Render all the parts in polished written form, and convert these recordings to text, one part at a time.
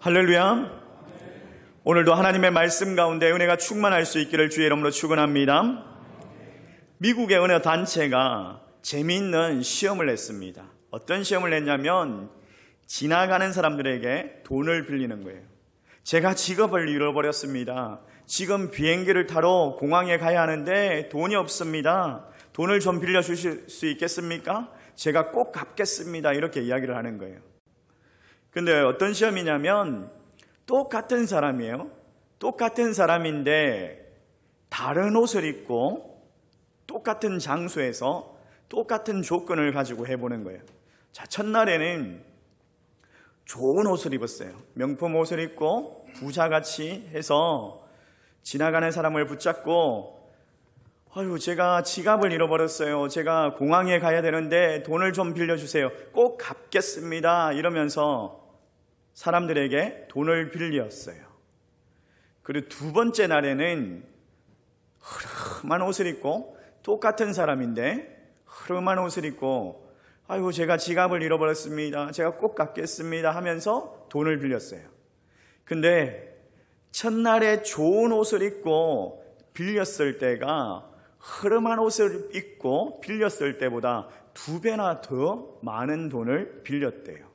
할렐루야. 오늘도 하나님의 말씀 가운데 은혜가 충만할 수 있기를 주의 이름으로 축원합니다. 미국의 어느 단체가 재미있는 시험을 냈습니다. 어떤 시험을 냈냐면 지나가는 사람들에게 돈을 빌리는 거예요. 제가 직업을 잃어버렸습니다. 지금 비행기를 타러 공항에 가야 하는데 돈이 없습니다. 돈을 좀 빌려주실 수 있겠습니까? 제가 꼭 갚겠습니다. 이렇게 이야기를 하는 거예요. 근데 어떤 시험이냐면 똑같은 사람이에요. 똑같은 사람인데 다른 옷을 입고 똑같은 장소에서 똑같은 조건을 가지고 해보는 거예요. 자, 첫날에는 좋은 옷을 입었어요. 명품 옷을 입고 부자같이 해서 지나가는 사람을 붙잡고 제가 지갑을 잃어버렸어요. 제가 공항에 가야 되는데 돈을 좀 빌려주세요. 꼭 갚겠습니다. 이러면서 사람들에게 돈을 빌렸어요. 그리고 두 번째 날에는 흐름한 옷을 입고 똑같은 사람인데 흐름한 옷을 입고 제가 지갑을 잃어버렸습니다. 제가 꼭 갚겠습니다 하면서 돈을 빌렸어요. 근데 첫날에 좋은 옷을 입고 빌렸을 때가 흐름한 옷을 입고 빌렸을 때보다 2배나 더 많은 돈을 빌렸대요.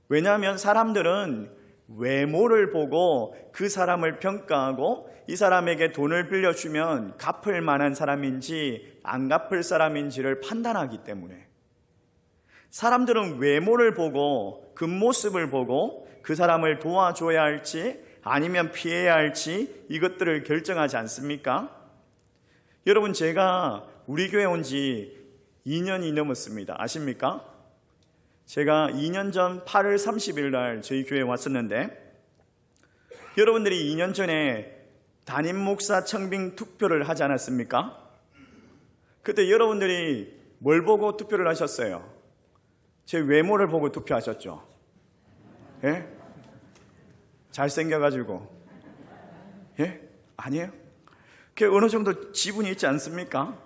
왜냐하면 사람들은 외모를 보고 그 사람을 평가하고 이 사람에게 돈을 빌려주면 갚을 만한 사람인지 안 갚을 사람인지를 판단하기 때문에 사람들은 외모를 보고 겉모습을 보고 그 사람을 도와줘야 할지 아니면 피해야 할지 이것들을 결정하지 않습니까? 여러분, 제가 우리 교회 온 지 2년이 넘었습니다. 아십니까? 제가 2년 전 8월 30일 날 저희 교회에 왔었는데 여러분들이 2년 전에 담임 목사 청빙 투표를 하지 않았습니까? 그때 여러분들이 뭘 보고 투표를 하셨어요? 제 외모를 보고 투표하셨죠? 예? 잘생겨가지고. 예? 아니에요? 그게 어느 정도 지분이 있지 않습니까?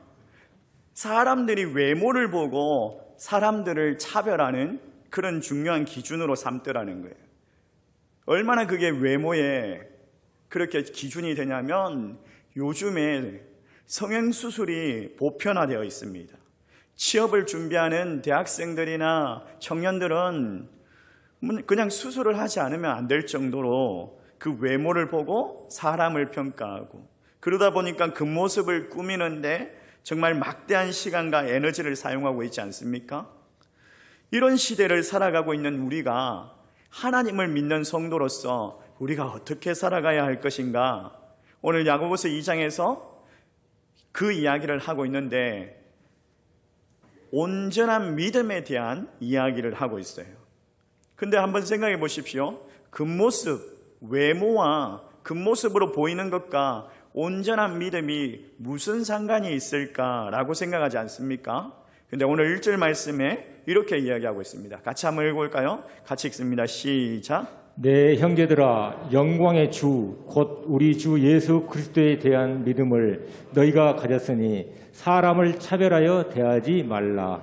사람들이 외모를 보고 사람들을 차별하는 그런 중요한 기준으로 삼더라는 거예요. 얼마나 그게 외모에 그렇게 기준이 되냐면 요즘에 성형수술이 보편화되어 있습니다. 취업을 준비하는 대학생들이나 청년들은 그냥 수술을 하지 않으면 안 될 정도로 그 외모를 보고 사람을 평가하고 그러다 보니까 그 모습을 꾸미는데 정말 막대한 시간과 에너지를 사용하고 있지 않습니까? 이런 시대를 살아가고 있는 우리가 하나님을 믿는 성도로서 우리가 어떻게 살아가야 할 것인가? 오늘 야고보서 2장에서 그 이야기를 하고 있는데 온전한 믿음에 대한 이야기를 하고 있어요. 근데 한번 생각해 보십시오. 겉모습, 외모와 겉모습으로 보이는 것과 온전한 믿음이 무슨 상관이 있을까라고 생각하지 않습니까? 근데 오늘 1절 말씀에 이렇게 이야기하고 있습니다. 같이 한번 읽어볼까요? 같이 읽습니다. 시작. 내 형제들아, 영광의 주 곧 우리 주 예수 그리스도에 대한 믿음을 너희가 가졌으니 사람을 차별하여 대하지 말라.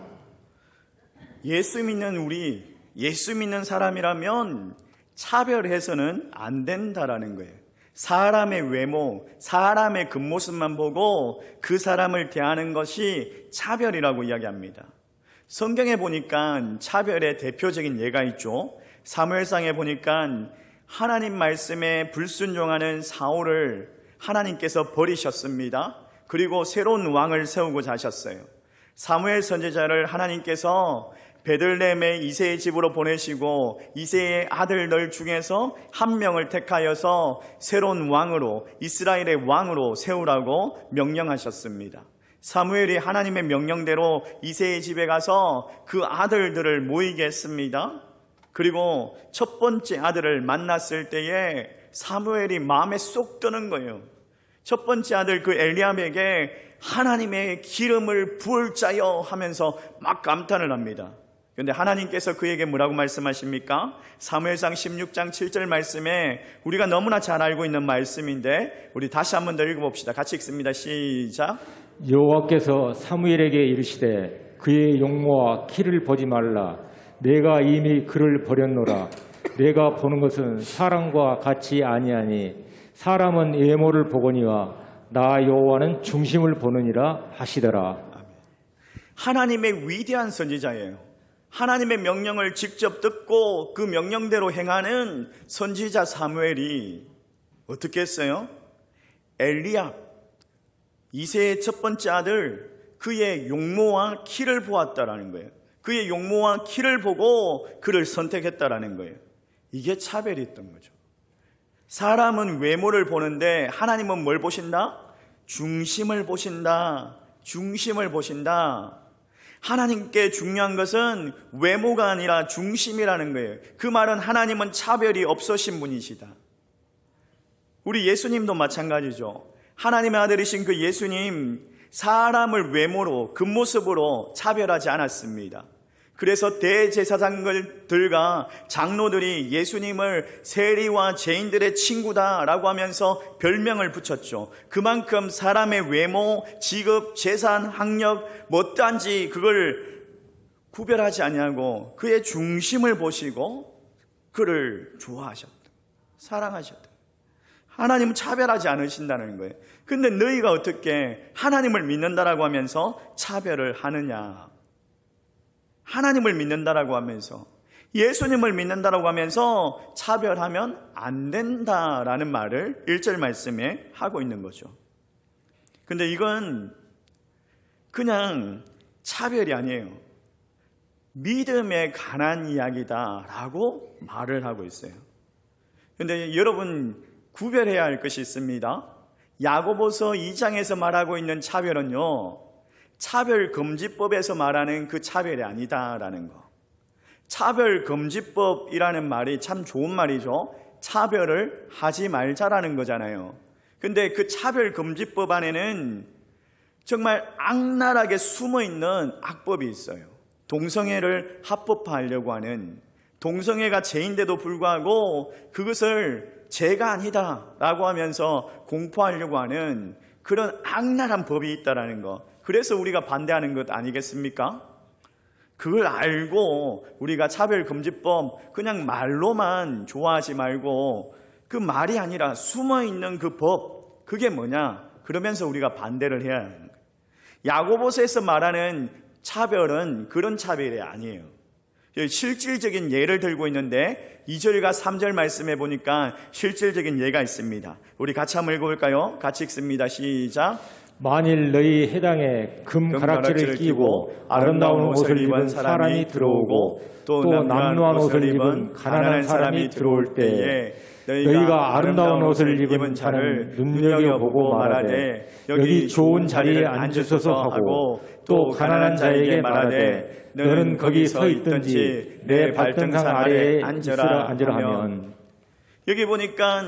예수 믿는 사람이라면 차별해서는 안 된다라는 거예요. 사람의 외모, 사람의 겉모습만 보고 그 사람을 대하는 것이 차별이라고 이야기합니다. 성경에 보니까 차별의 대표적인 예가 있죠. 사무엘상에 보니까 하나님 말씀에 불순종하는 사울을 하나님께서 버리셨습니다. 그리고 새로운 왕을 세우고자 하셨어요. 사무엘 선지자를 하나님께서 베들레헴의 이새의 집으로 보내시고 이새의 아들들 중에서 한 명을 택하여서 새로운 왕으로 이스라엘의 왕으로 세우라고 명령하셨습니다. 사무엘이 하나님의 명령대로 이새의 집에 가서 그 아들들을 모이게 했습니다. 그리고 첫 번째 아들을 만났을 때에 사무엘이 마음에 쏙 드는 거예요. 첫 번째 아들 그 엘리압에게 하나님의 기름을 부을 자여 하면서 막 감탄을 합니다. 그런데 하나님께서 그에게 뭐라고 말씀하십니까? 사무엘상 16장 7절 말씀에 우리가 너무나 잘 알고 있는 말씀인데 우리 다시 한번 더 읽어봅시다. 같이 읽습니다. 시작. 여호와께서 사무엘에게 이르시되 그의 용모와 키를 보지 말라. 내가 이미 그를 버렸노라. 내가 보는 것은 사람과 같이 아니하니 사람은 외모를 보거니와 나 여호와는 중심을 보느니라 하시더라. 하나님의 위대한 선지자예요. 하나님의 명령을 직접 듣고 그 명령대로 행하는 선지자 사무엘이 어떻게 했어요? 엘리압, 이새의 첫 번째 아들, 그의 용모와 키를 보았다라는 거예요. 그의 용모와 키를 보고 그를 선택했다라는 거예요. 이게 차별이 있던 거죠. 사람은 외모를 보는데 하나님은 뭘 보신다? 중심을 보신다. 중심을 보신다. 하나님께 중요한 것은 외모가 아니라 중심이라는 거예요. 그 말은 하나님은 차별이 없으신 분이시다. 우리 예수님도 마찬가지죠. 하나님의 아들이신 그 예수님, 사람을 외모로, 겉모습으로 차별하지 않았습니다. 그래서 대제사장들과 장로들이 예수님을 세리와 죄인들의 친구다라고 하면서 별명을 붙였죠. 그만큼 사람의 외모, 직업, 재산, 학력, 어떠한지 그걸 구별하지 아니하고 그의 중심을 보시고 그를 좋아하셨다. 사랑하셨다. 하나님은 차별하지 않으신다는 거예요. 근데 너희가 어떻게 하나님을 믿는다라고 하면서 차별을 하느냐? 하나님을 믿는다라고 하면서, 예수님을 믿는다라고 하면서 차별하면 안 된다라는 말을 1절 말씀에 하고 있는 거죠. 근데 이건 그냥 차별이 아니에요. 믿음에 관한 이야기다라고 말을 하고 있어요. 근데 여러분 구별해야 할 것이 있습니다. 야고보서 2장에서 말하고 있는 차별은요, 차별금지법에서 말하는 그 차별이 아니다라는 거. 차별금지법이라는 말이 참 좋은 말이죠. 차별을 하지 말자라는 거잖아요. 근데 그 차별금지법 안에는 정말 악랄하게 숨어있는 악법이 있어요. 동성애를 합법화하려고 하는, 동성애가 죄인데도 불구하고 그것을 죄가 아니다라고 하면서 공포하려고 하는 그런 악랄한 법이 있다라는 거. 그래서 우리가 반대하는 것 아니겠습니까? 그걸 알고 우리가 차별금지법 그냥 말로만 좋아하지 말고 그 말이 아니라 숨어있는 그 법, 그게 뭐냐? 그러면서 우리가 반대를 해야 하는 거예요. 야고보서에서 말하는 차별은 그런 차별이 아니에요. 실질적인 예를 들고 있는데 2절과 3절 말씀해 보니까 실질적인 예가 있습니다. 우리 같이 한번 읽어볼까요? 같이 읽습니다. 시작. 만일 너희 해당에 금가락지를 끼고 아름다운 옷을 입은 사람이 들어오고 또 남루한 옷을 입은 가난한 사람이 들어올 때에 너희가 아름다운 옷을 입은 자를 눈여겨보고 말하되 여기 좋은 자리에 앉으소서 하고 또 가난한 자에게 말하되 너는 거기 서 있든지 내 발등상 아래에 앉으라 하면. 여기 보니까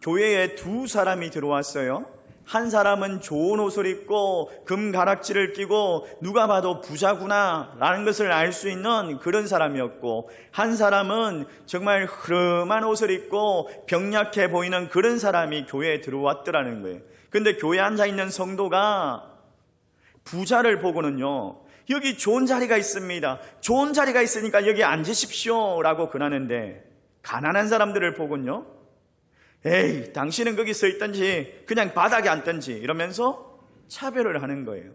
교회에 두 사람이 들어왔어요. 한 사람은 좋은 옷을 입고 금가락지를 끼고 누가 봐도 부자구나 라는 것을 알 수 있는 그런 사람이었고, 한 사람은 정말 흐름한 옷을 입고 병약해 보이는 그런 사람이 교회에 들어왔더라는 거예요. 근데 교회에 앉아있는 성도가 부자를 보고는요, 여기 좋은 자리가 있습니다, 좋은 자리가 있으니까 여기 앉으십시오 라고 권하는데, 가난한 사람들을 보고는요, 에이, 당신은 거기 서 있든지 그냥 바닥에 앉든지 이러면서 차별을 하는 거예요.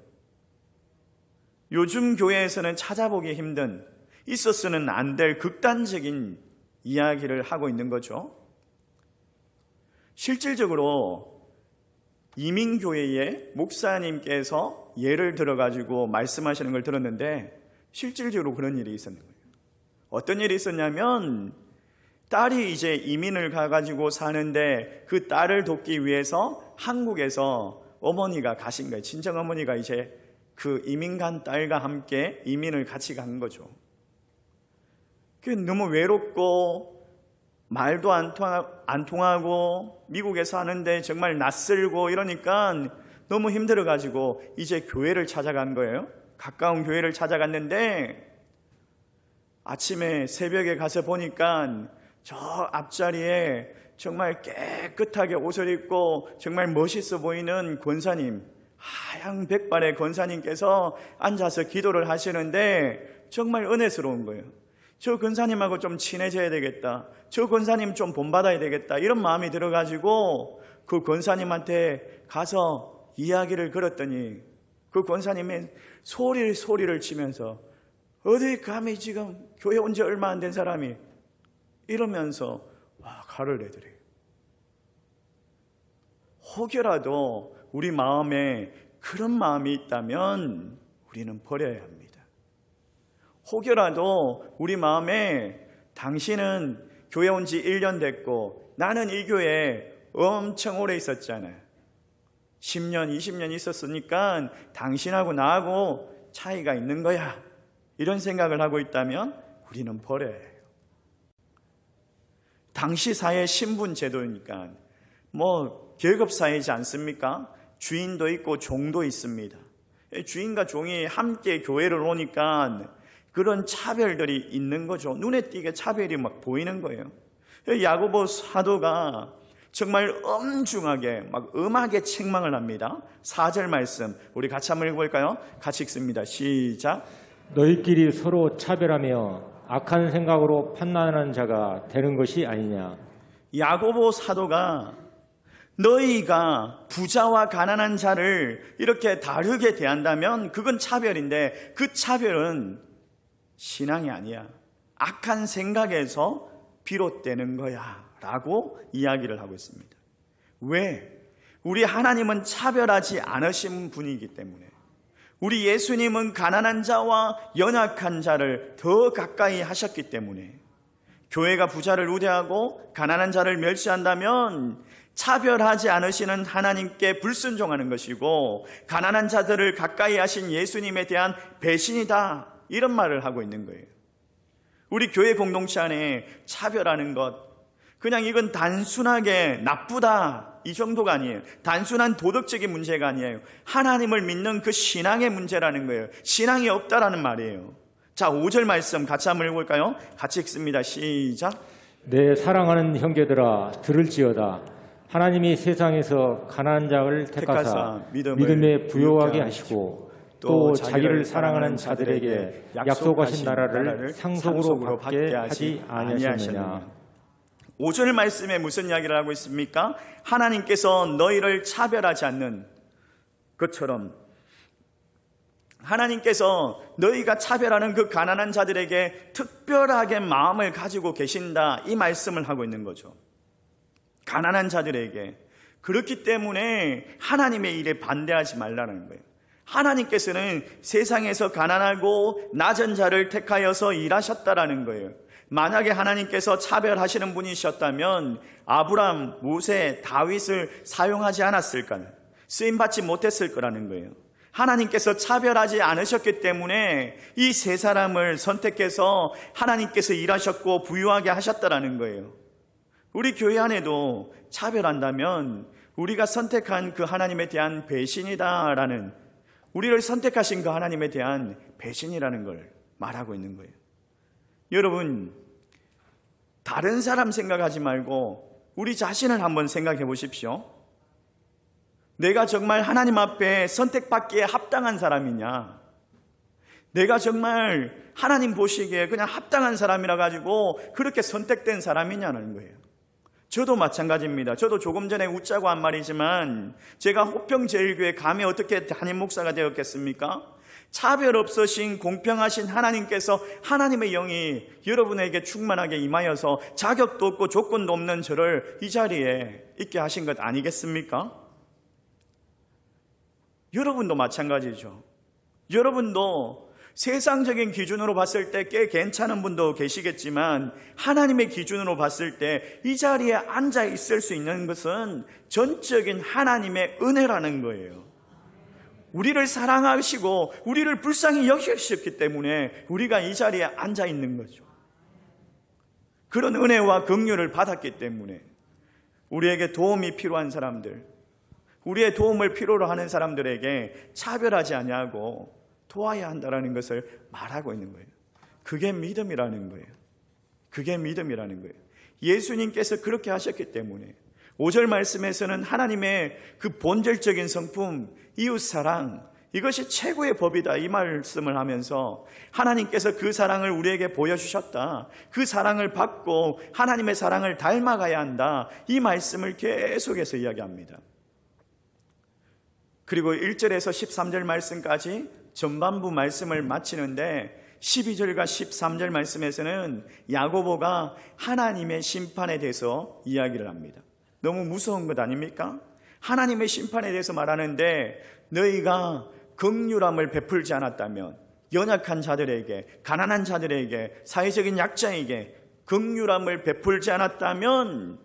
요즘 교회에서는 찾아보기 힘든, 있었으면 안 될 극단적인 이야기를 하고 있는 거죠. 실질적으로 이민교회의 목사님께서 예를 들어가지고 말씀하시는 걸 들었는데, 실질적으로 그런 일이 있었는 거예요. 어떤 일이 있었냐면, 딸이 이제 이민을 가가지고 사는데 그 딸을 돕기 위해서 한국에서 어머니가 가신 거예요. 친정어머니가 이제 그 이민 간 딸과 함께 이민을 같이 간 거죠. 그게 너무 외롭고 말도 안 통하고 미국에 사는데 정말 낯설고 이러니까 너무 힘들어가지고 이제 교회를 찾아간 거예요. 가까운 교회를 찾아갔는데 아침에 새벽에 가서 보니까 저 앞자리에 정말 깨끗하게 옷을 입고 정말 멋있어 보이는 권사님, 하얀 백발의 권사님께서 앉아서 기도를 하시는데 정말 은혜스러운 거예요. 저 권사님하고 좀 친해져야 되겠다, 저 권사님 좀 본받아야 되겠다, 이런 마음이 들어가지고 그 권사님한테 가서 이야기를 걸었더니 그 권사님이 소리를 치면서 어디 감히 지금 교회 온 지 얼마 안 된 사람이 이러면서 화를 내더래요. 혹여라도 우리 마음에 그런 마음이 있다면 우리는 버려야 합니다. 혹여라도 우리 마음에 당신은 교회 온 지 1년 됐고 나는 이 교회에 엄청 오래 있었잖아요. 10년, 20년 있었으니까 당신하고 나하고 차이가 있는 거야, 이런 생각을 하고 있다면 우리는 버려야 해요. 당시 사회 신분 제도니까 계급 사회이지 않습니까? 주인도 있고 종도 있습니다. 주인과 종이 함께 교회를 오니까 그런 차별들이 있는 거죠. 눈에 띄게 차별이 막 보이는 거예요. 야고보 사도가 정말 엄중하게 음하게 책망을 합니다. 4절 말씀 우리 같이 한번 읽어볼까요? 같이 읽습니다. 시작. 너희끼리 서로 차별하며 악한 생각으로 판단하는 자가 되는 것이 아니냐. 야고보 사도가 너희가 부자와 가난한 자를 이렇게 다르게 대한다면 그건 차별인데 그 차별은 신앙이 아니야, 악한 생각에서 비롯되는 거야 라고 이야기를 하고 있습니다. 왜? 우리 하나님은 차별하지 않으신 분이기 때문에, 우리 예수님은 가난한 자와 연약한 자를 더 가까이 하셨기 때문에, 교회가 부자를 우대하고 가난한 자를 멸시한다면 차별하지 않으시는 하나님께 불순종하는 것이고 가난한 자들을 가까이 하신 예수님에 대한 배신이다, 이런 말을 하고 있는 거예요. 우리 교회 공동체 안에 차별하는 것, 그냥 이건 단순하게 나쁘다 이 정도가 아니에요. 단순한 도덕적인 문제가 아니에요. 하나님을 믿는 그 신앙의 문제라는 거예요. 신앙이 없다라는 말이에요. 자, 5절 말씀 같이 한번 읽어볼까요? 같이 읽습니다. 시작. 내 사랑하는 형제들아 들을지어다. 하나님이 세상에서 가난한 자를 택하사 믿음에 부요하게 하시고 또 자기를 사랑하는 자들에게 약속하신 나라를 상속으로 받게 하지 아니하셨느냐. 5절 말씀에 무슨 이야기를 하고 있습니까? 하나님께서 너희를 차별하지 않는 것처럼 하나님께서 너희가 차별하는 그 가난한 자들에게 특별하게 마음을 가지고 계신다, 이 말씀을 하고 있는 거죠. 가난한 자들에게. 그렇기 때문에 하나님의 일에 반대하지 말라는 거예요. 하나님께서는 세상에서 가난하고 낮은 자를 택하여서 일하셨다라는 거예요. 만약에 하나님께서 차별하시는 분이셨다면 아브람, 모세, 다윗을 사용하지 않았을까요? 쓰임받지 못했을 거라는 거예요. 하나님께서 차별하지 않으셨기 때문에 이 세 사람을 선택해서 하나님께서 일하셨고 부유하게 하셨다라는 거예요. 우리 교회 안에도 차별한다면 우리가 선택한 그 하나님에 대한 배신이다라는, 우리를 선택하신 그 하나님에 대한 배신이라는 걸 말하고 있는 거예요. 여러분, 다른 사람 생각하지 말고 우리 자신을 한번 생각해 보십시오. 내가 정말 하나님 앞에 선택받기에 합당한 사람이냐? 내가 정말 하나님 보시기에 그냥 합당한 사람이라 가지고 그렇게 선택된 사람이냐는 거예요. 저도 마찬가지입니다. 저도 조금 전에 웃자고 한 말이지만 제가 호평제일교회 감히 어떻게 담임 목사가 되었겠습니까? 차별 없으신 공평하신 하나님께서 하나님의 영이 여러분에게 충만하게 임하여서 자격도 없고 조건도 없는 저를 이 자리에 있게 하신 것 아니겠습니까? 여러분도 마찬가지죠. 여러분도 세상적인 기준으로 봤을 때 꽤 괜찮은 분도 계시겠지만 하나님의 기준으로 봤을 때 이 자리에 앉아 있을 수 있는 것은 전적인 하나님의 은혜라는 거예요. 우리를 사랑하시고 우리를 불쌍히 여기셨기 때문에 우리가 이 자리에 앉아 있는 거죠. 그런 은혜와 긍휼을 받았기 때문에 우리에게 도움이 필요한 사람들, 우리의 도움을 필요로 하는 사람들에게 차별하지 아니하고 도와야 한다는 것을 말하고 있는 거예요. 그게 믿음이라는 거예요. 그게 믿음이라는 거예요. 예수님께서 그렇게 하셨기 때문에 5절 말씀에서는 하나님의 그 본질적인 성품, 이웃사랑, 이것이 최고의 법이다. 이 말씀을 하면서 하나님께서 그 사랑을 우리에게 보여주셨다. 그 사랑을 받고 하나님의 사랑을 닮아가야 한다. 이 말씀을 계속해서 이야기합니다. 그리고 1절에서 13절 말씀까지 전반부 말씀을 마치는데 12절과 13절 말씀에서는 야고보가 하나님의 심판에 대해서 이야기를 합니다. 너무 무서운 것 아닙니까? 하나님의 심판에 대해서 말하는데 너희가 긍휼함을 베풀지 않았다면 연약한 자들에게, 가난한 자들에게, 사회적인 약자에게 긍휼함을 베풀지 않았다면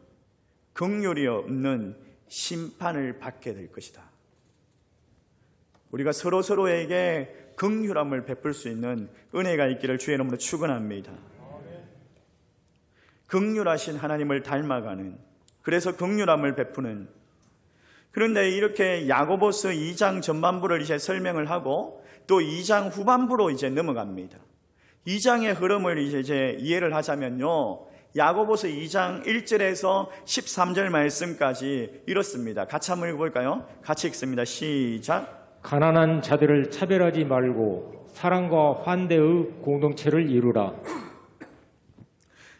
긍휼이 없는 심판을 받게 될 것이다. 우리가 서로에게 긍휼함을 베풀 수 있는 은혜가 있기를 주의 이름으로 축원합니다. 긍휼하신 하나님을 닮아가는, 그래서 긍휼함을 베푸는. 그런데 이렇게 야고보서 2장 전반부를 이제 설명을 하고 또 2장 후반부로 이제 넘어갑니다. 2장의 흐름을 이제 이해를 하자면요, 야고보서 2장 1절에서 13절 말씀까지 이렇습니다. 같이 한번 읽어볼까요? 같이 읽습니다. 시작. 가난한 자들을 차별하지 말고 사랑과 환대의 공동체를 이루라.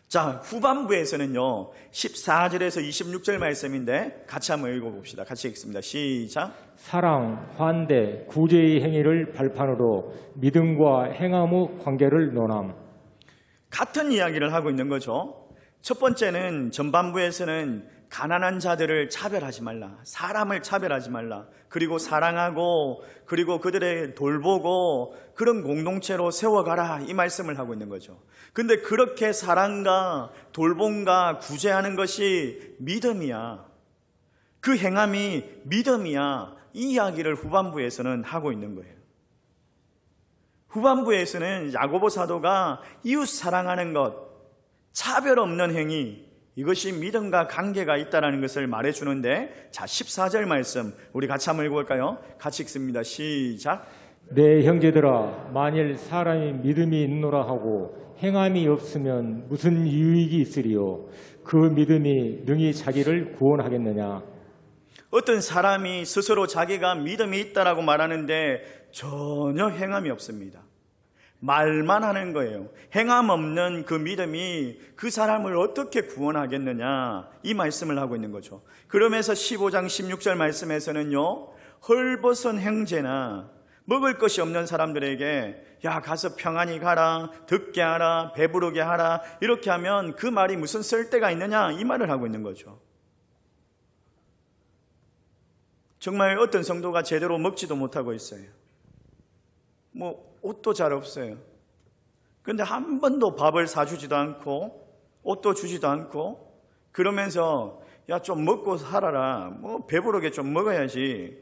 자, 후반부에서는요 14절에서 26절 말씀인데 같이 한번 읽어봅시다. 같이 읽습니다. 시작. 사랑, 환대, 구제의 행위를 발판으로 믿음과 행함의 관계를 논함. 같은 이야기를 하고 있는 거죠. 첫 번째는 전반부에서는 가난한 자들을 차별하지 말라, 사람을 차별하지 말라, 그리고 사랑하고 그리고 그들의 돌보고 그런 공동체로 세워가라, 이 말씀을 하고 있는 거죠. 근데 그렇게 사랑과 돌봄과 구제하는 것이 믿음이야, 그 행함이 믿음이야, 이 이야기를 후반부에서는 하고 있는 거예요. 후반부에서는 야고보 사도가 이웃 사랑하는 것, 차별 없는 행위, 이것이 믿음과 관계가 있다는 것을 말해주는데, 자 14절 말씀 우리 같이 한번 읽어볼까요? 같이 읽습니다. 시작. 내 형제들아, 만일 사람이 믿음이 있노라 하고 행함이 없으면 무슨 유익이 있으리요? 그 믿음이 능히 자기를 구원하겠느냐? 어떤 사람이 스스로 자기가 믿음이 있다라고 말하는데 전혀 행함이 없습니다. 말만 하는 거예요. 행함 없는 그 믿음이 그 사람을 어떻게 구원하겠느냐, 이 말씀을 하고 있는 거죠. 그러면서 15장 16절 말씀에서는요, 헐벗은 형제나 먹을 것이 없는 사람들에게 야 가서 평안히 가라, 듣게 하라, 배부르게 하라, 이렇게 하면 그 말이 무슨 쓸데가 있느냐, 이 말을 하고 있는 거죠. 정말 어떤 성도가 제대로 먹지도 못하고 있어요. 옷도 잘 없어요. 그런데 한 번도 밥을 사주지도 않고 옷도 주지도 않고, 그러면서 야 좀 먹고 살아라, 배부르게 좀 먹어야지,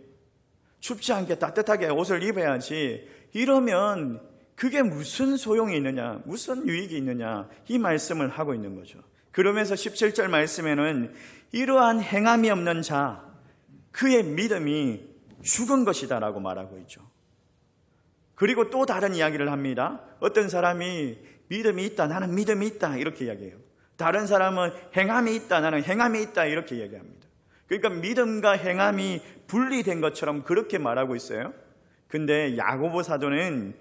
춥지 않게 따뜻하게 옷을 입어야지, 이러면 그게 무슨 소용이 있느냐, 무슨 유익이 있느냐, 이 말씀을 하고 있는 거죠. 그러면서 17절 말씀에는 이러한 행함이 없는 자, 그의 믿음이 죽은 것이다 라고 말하고 있죠. 그리고 또 다른 이야기를 합니다. 어떤 사람이 믿음이 있다, 나는 믿음이 있다, 이렇게 이야기해요. 다른 사람은 행함이 있다, 나는 행함이 있다, 이렇게 이야기합니다. 그러니까 믿음과 행함이 분리된 것처럼 그렇게 말하고 있어요. 근데 야고보 사도는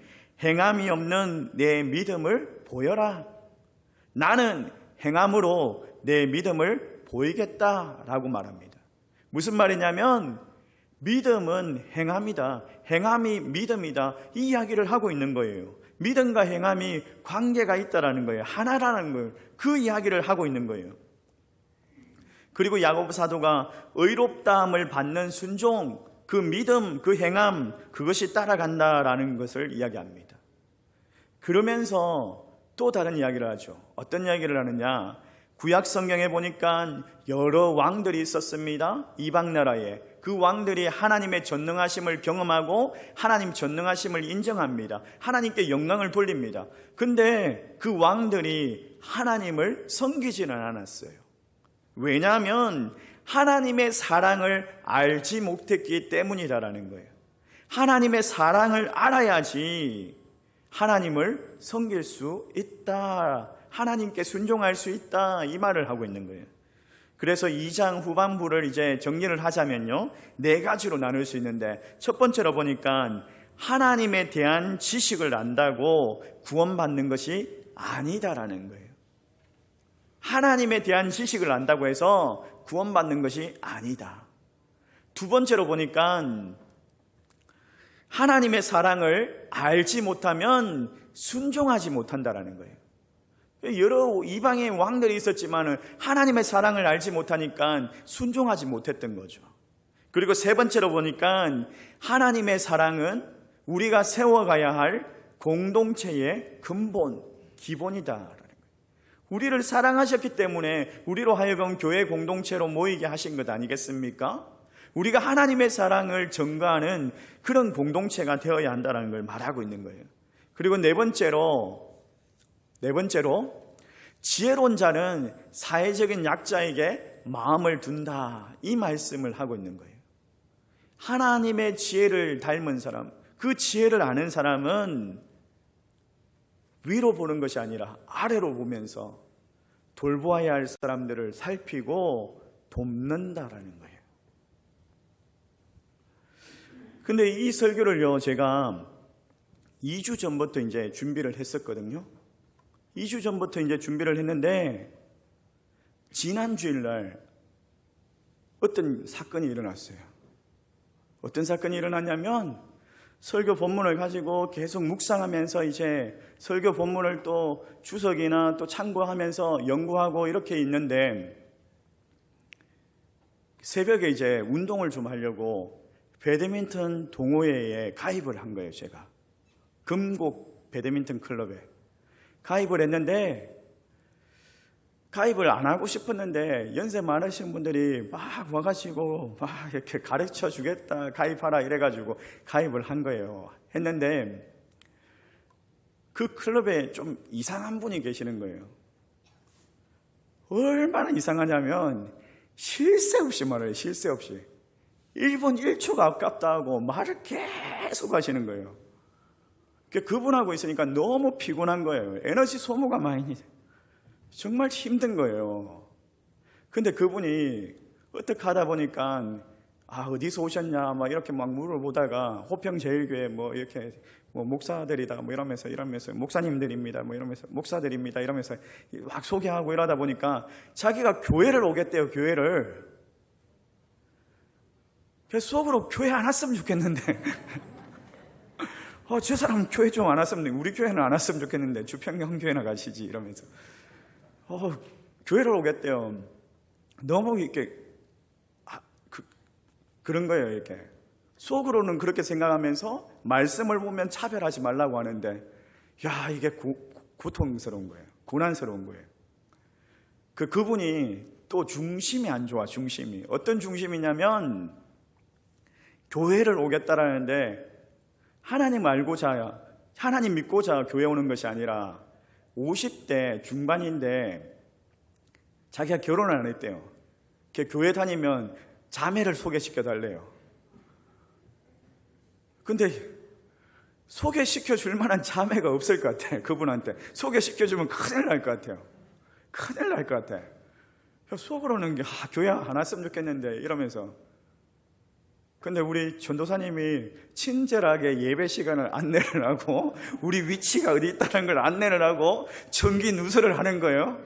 행함이 없는 내 믿음을 보여라, 나는 행함으로 내 믿음을 보이겠다라고 말합니다. 무슨 말이냐면 믿음은 행함이다, 행함이 믿음이다, 이 이야기를 하고 있는 거예요. 믿음과 행함이 관계가 있다라는 거예요. 하나라는 걸, 그 이야기를 하고 있는 거예요. 그리고 야고보 사도가 의롭다함을 받는 순종, 그 믿음, 그 행함, 그것이 따라간다라는 것을 이야기합니다. 그러면서 또 다른 이야기를 하죠. 어떤 이야기를 하느냐, 구약 성경에 보니까 여러 왕들이 있었습니다. 이방 나라에. 그 왕들이 하나님의 전능하심을 경험하고 하나님 전능하심을 인정합니다. 하나님께 영광을 돌립니다. 근데 그 왕들이 하나님을 섬기지는 않았어요. 왜냐하면 하나님의 사랑을 알지 못했기 때문이라는 거예요. 하나님의 사랑을 알아야지 하나님을 섬길 수 있다, 하나님께 순종할 수 있다, 이 말을 하고 있는 거예요. 그래서 2장 후반부를 이제 정리를 하자면요, 4가지로 나눌 수 있는데, 첫 번째로 보니까 하나님에 대한 지식을 안다고 구원받는 것이 아니다라는 거예요. 하나님에 대한 지식을 안다고 해서 구원받는 것이 아니다. 두 번째로 보니까 하나님의 사랑을 알지 못하면 순종하지 못한다라는 거예요. 여러 이방의 왕들이 있었지만 하나님의 사랑을 알지 못하니까 순종하지 못했던 거죠. 그리고 세 번째로 보니까 하나님의 사랑은 우리가 세워가야 할 공동체의 근본, 기본이다라는 거예요. 우리를 사랑하셨기 때문에 우리로 하여금 교회 공동체로 모이게 하신 것 아니겠습니까? 우리가 하나님의 사랑을 전가하는 그런 공동체가 되어야 한다는 걸 말하고 있는 거예요. 그리고 네 번째로 지혜로운 자는 사회적인 약자에게 마음을 둔다, 이 말씀을 하고 있는 거예요. 하나님의 지혜를 닮은 사람, 그 지혜를 아는 사람은 위로 보는 것이 아니라 아래로 보면서 돌보아야 할 사람들을 살피고 돕는다라는 거예요. 근데 이 설교를요, 제가 2주 전부터 이제 준비를 했었거든요. 2주 전부터 이제 준비를 했는데, 지난 주일날 어떤 사건이 일어났어요. 어떤 사건이 일어났냐면, 설교 본문을 가지고 계속 묵상하면서 이제 설교 본문을 또 주석이나 또 참고하면서 연구하고 이렇게 있는데, 새벽에 이제 운동을 좀 하려고 배드민턴 동호회에 가입을 한 거예요, 제가. 금곡 배드민턴 클럽에 가입을 했는데, 가입을 안 하고 싶었는데 연세 많으신 분들이 막 와가지고 막 이렇게 가르쳐 주겠다, 가입하라 이래가지고 가입을 한 거예요. 했는데 그 클럽에 좀 이상한 분이 계시는 거예요. 얼마나 이상하냐면 쉴 새 없이 말해요. 쉴 새 없이 1분 1초가 아깝다 하고 말을 계속 하시는 거예요. 그분하고 있으니까 너무 피곤한 거예요. 에너지 소모가 많이 정말 힘든 거예요. 근데 그분이 어떻게 하다 보니까 어디서 오셨냐 막 이렇게 막 물어보다가 호평제일교회 뭐 이렇게 뭐 목사들이다 뭐 이러면서 목사님들입니다 뭐 이러면서 목사들입니다 이러면서 막 소개하고 이러다 보니까 자기가 교회를 오겠대요. 교회를. 그래서 속으로 교회 안 왔으면 좋겠는데 저 사람 교회 좀 안 왔으면, 우리 교회는 안 왔으면 좋겠는데 주평경교회나 가시지 이러면서 교회를 오겠대요. 너무 이렇게 그런 거예요. 이렇게 속으로는 그렇게 생각하면서 말씀을 보면 차별하지 말라고 하는데, 야, 이게 고통스러운 거예요. 고난스러운 거예요. 그분이 또 중심이 안 좋아. 중심이 어떤 중심이냐면, 교회를 오겠다라는데 하나님 알고자, 하나님 믿고자 교회 오는 것이 아니라 50대 중반인데 자기가 결혼을 안 했대요. 교회 다니면 자매를 소개시켜 달래요. 근데 소개시켜 줄 만한 자매가 없을 것 같아. 그분한테 소개시켜 주면 큰일 날 것 같아요. 큰일 날 것 같아. 속으로는 교회 안 왔으면 좋겠는데 이러면서. 근데 우리 전도사님이 친절하게 예배 시간을 안내를 하고 우리 위치가 어디 있다는 걸 안내를 하고 정기 누설을 하는 거예요.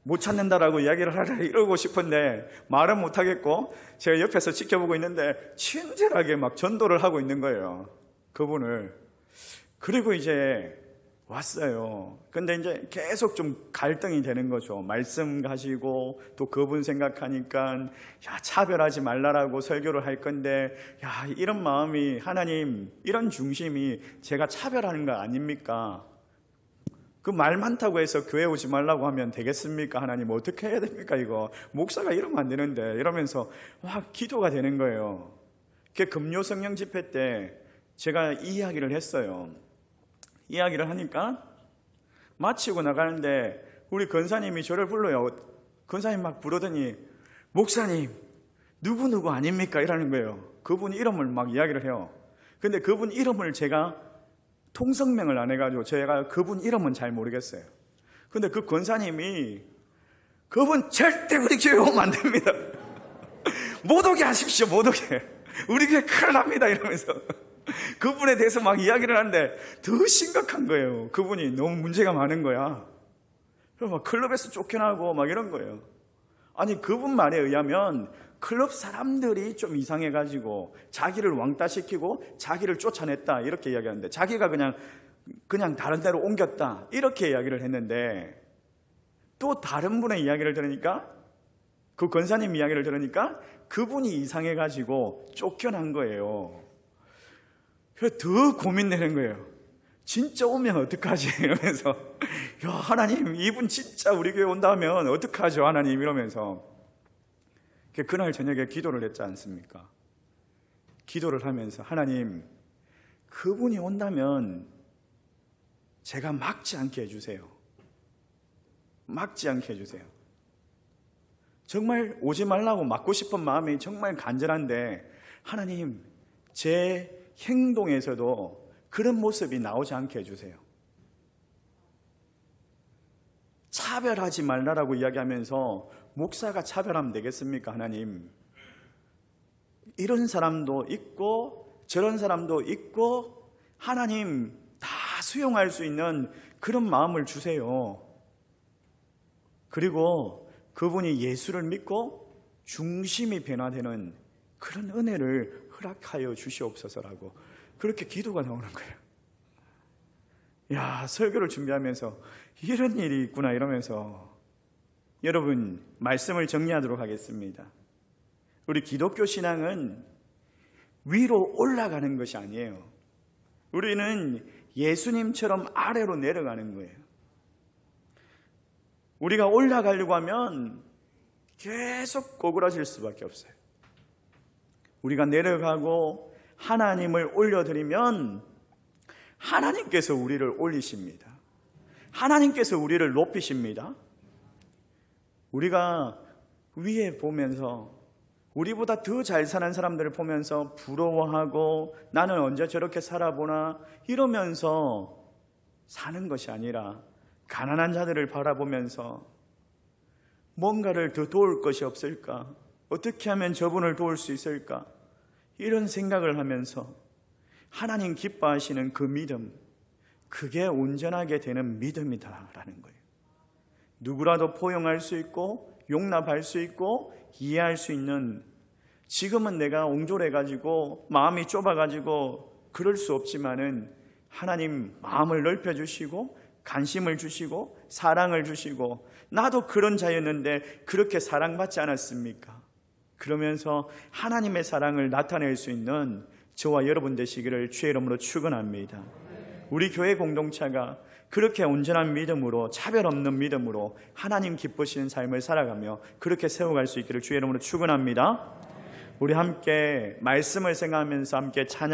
못 찾는다라고 이야기를 하라 이러고 싶은데 말은 못 하겠고 제가 옆에서 지켜보고 있는데 친절하게 막 전도를 하고 있는 거예요. 그분을. 그리고 이제 왔어요. 근데 이제 계속 좀 갈등이 되는 거죠. 말씀 가지고 또 그분 생각하니까 차별하지 말라라고 설교를 할 건데 이런 마음이, 하나님 이런 중심이 제가 차별하는 거 아닙니까? 그 말 많다고 해서 교회 오지 말라고 하면 되겠습니까? 하나님 어떻게 해야 됩니까? 이거 목사가 이러면 안 되는데 이러면서 막 기도가 되는 거예요. 금요 성령 집회 때 제가 이 이야기를 했어요. 이야기를 하니까 마치고 나가는데 우리 권사님이 저를 불러요. 권사님 막 부르더니 목사님 누구누구 아닙니까? 이러는 거예요. 그분 이름을 막 이야기를 해요. 근데 그분 이름을 제가 통성명을 안 해가지고 제가 그분 이름은 잘 모르겠어요. 근데 그 권사님이 그분 절대 우리 교회 오면 안 됩니다. 못 오게 하십시오. 못 오게. 우리 교회 큰일 납니다 이러면서 그분에 대해서 막 이야기를 하는데 더 심각한 거예요. 그분이 너무 문제가 많은 거야. 그래서 막 클럽에서 쫓겨나고 막 이런 거예요. 아니 그분 말에 의하면 클럽 사람들이 좀 이상해가지고 자기를 왕따시키고 자기를 쫓아냈다 이렇게 이야기하는데, 자기가 그냥 다른 데로 옮겼다 이렇게 이야기를 했는데, 또 다른 분의 이야기를 들으니까, 그 권사님 이야기를 들으니까 그분이 이상해가지고 쫓겨난 거예요. 그래서 더 고민되는 거예요. 진짜 오면 어떡하지 이러면서, 야 하나님 이분 진짜 우리 교회 온다면 어떡하죠 하나님 이러면서 그날 저녁에 기도를 했지 않습니까? 기도를 하면서 하나님 그분이 온다면 제가 막지 않게 해주세요. 막지 않게 해주세요. 정말 오지 말라고 막고 싶은 마음이 정말 간절한데 하나님 제 행동에서도 그런 모습이 나오지 않게 해주세요. 차별하지 말라라고 이야기하면서 목사가 차별하면 되겠습니까? 하나님 이런 사람도 있고 저런 사람도 있고 하나님 다 수용할 수 있는 그런 마음을 주세요. 그리고 그분이 예수를 믿고 중심이 변화되는 그런 은혜를 허락하여 주시옵소서라고 그렇게 기도가 나오는 거예요. 야, 설교를 준비하면서 이런 일이 있구나 이러면서, 여러분 말씀을 정리하도록 하겠습니다. 우리 기독교 신앙은 위로 올라가는 것이 아니에요. 우리는 예수님처럼 아래로 내려가는 거예요. 우리가 올라가려고 하면 계속 고꾸라질 수밖에 없어요. 우리가 내려가고 하나님을 올려드리면 하나님께서 우리를 올리십니다. 하나님께서 우리를 높이십니다. 우리가 위에 보면서 우리보다 더 잘 사는 사람들을 보면서 부러워하고 나는 언제 저렇게 살아보나 이러면서 사는 것이 아니라, 가난한 자들을 바라보면서 뭔가를 더 도울 것이 없을까? 어떻게 하면 저분을 도울 수 있을까? 이런 생각을 하면서 하나님 기뻐하시는 그 믿음, 그게 온전하게 되는 믿음이다라는 거예요. 누구라도 포용할 수 있고 용납할 수 있고 이해할 수 있는, 지금은 내가 옹졸해가지고 마음이 좁아가지고 그럴 수 없지만은 하나님 마음을 넓혀주시고 관심을 주시고 사랑을 주시고, 나도 그런 자였는데 그렇게 사랑받지 않았습니까? 그러면서 하나님의 사랑을 나타낼 수 있는 저와 여러분 되시기를 주의 이름으로 축원합니다. 우리 교회 공동체가 그렇게 온전한 믿음으로, 차별 없는 믿음으로 하나님 기쁘시는 삶을 살아가며 그렇게 세워갈 수 있기를 주의 이름으로 축원합니다. 우리 함께 말씀을 생각하면서 함께 찬양